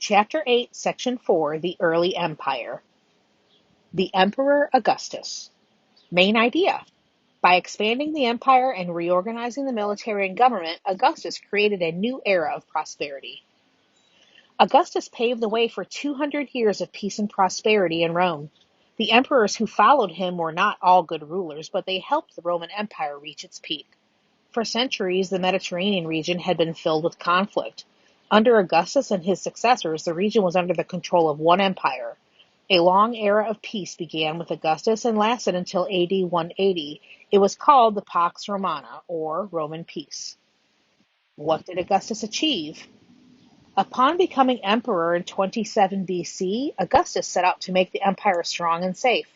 Chapter 8, Section 4, The Early Empire. The Emperor Augustus. Main idea. By expanding the empire and reorganizing the military and government, Augustus created a new era of prosperity. Augustus paved the way for 200 years of peace and prosperity in Rome. The emperors who followed him were not all good rulers, but they helped the Roman Empire reach its peak. For centuries, the Mediterranean region had been filled with conflict. Under Augustus and his successors, the region was under the control of one empire. A long era of peace began with Augustus and lasted until AD 180. It was called the Pax Romana, or Roman peace. What did Augustus achieve? Upon becoming emperor in 27 BC, Augustus set out to make the empire strong and safe.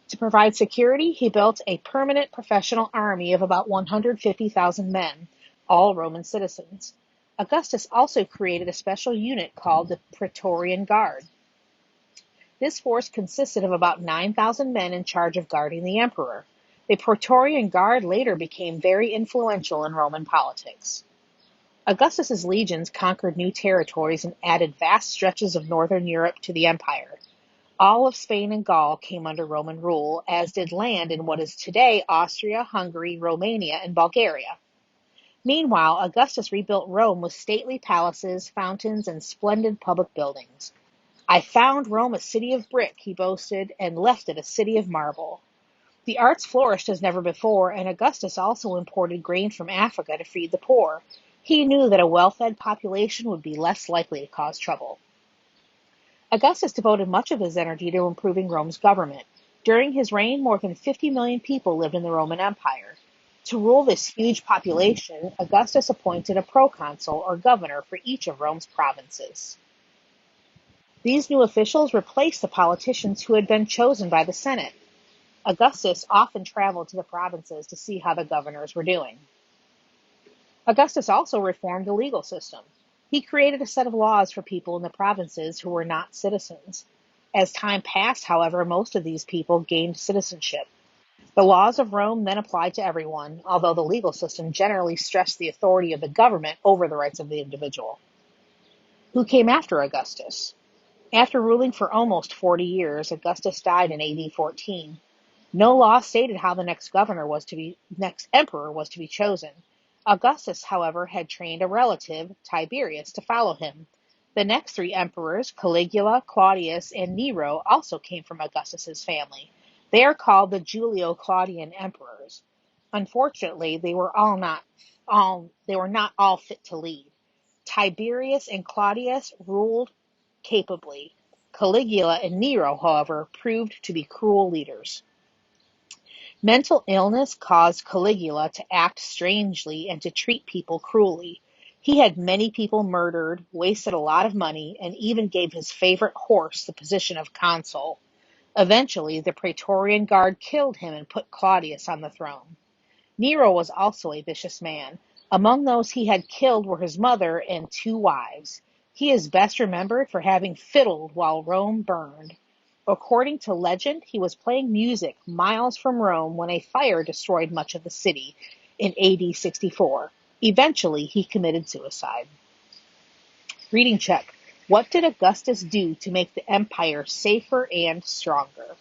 To provide security, he built a permanent professional army of about 150,000 men, all Roman citizens. Augustus also created a special unit called the Praetorian Guard. This force consisted of about 9,000 men in charge of guarding the emperor. The Praetorian Guard later became very influential in Roman politics. Augustus's legions conquered new territories and added vast stretches of northern Europe to the empire. All of Spain and Gaul came under Roman rule, as did land in what is today Austria, Hungary, Romania, and Bulgaria. Meanwhile, Augustus rebuilt Rome with stately palaces, fountains, and splendid public buildings. "I found Rome a city of brick," he boasted, "and left it a city of marble." The arts flourished as never before, and Augustus also imported grain from Africa to feed the poor. He knew that a well-fed population would be less likely to cause trouble. Augustus devoted much of his energy to improving Rome's government. During his reign, more than 50 million people lived in the Roman Empire. To rule this huge population, Augustus appointed a proconsul or governor for each of Rome's provinces. These new officials replaced the politicians who had been chosen by the Senate. Augustus often traveled to the provinces to see how the governors were doing. Augustus also reformed the legal system. He created a set of laws for people in the provinces who were not citizens. As time passed, however, most of these people gained citizenship. The laws of Rome then applied to everyone, although the legal system generally stressed the authority of the government over the rights of the individual. Who came after Augustus? After ruling for almost 40 years, Augustus died in AD 14. No law stated how the next emperor was to be chosen. Augustus, however, had trained a relative, Tiberius, to follow him. The next three emperors, Caligula, Claudius, and Nero, also came from Augustus's family. They are called the Julio-Claudian emperors. Unfortunately, they were not all fit to lead. Tiberius and Claudius ruled capably. Caligula and Nero, however, proved to be cruel leaders. Mental illness caused Caligula to act strangely and to treat people cruelly. He had many people murdered, wasted a lot of money, and even gave his favorite horse the position of consul. Eventually, the Praetorian Guard killed him and put Claudius on the throne. Nero was also a vicious man. Among those he had killed were his mother and 2 wives. He is best remembered for having fiddled while Rome burned. According to legend, he was playing music miles from Rome when a fire destroyed much of the city in AD 64. Eventually, he committed suicide. Reading check. What did Augustus do to make the empire safer and stronger?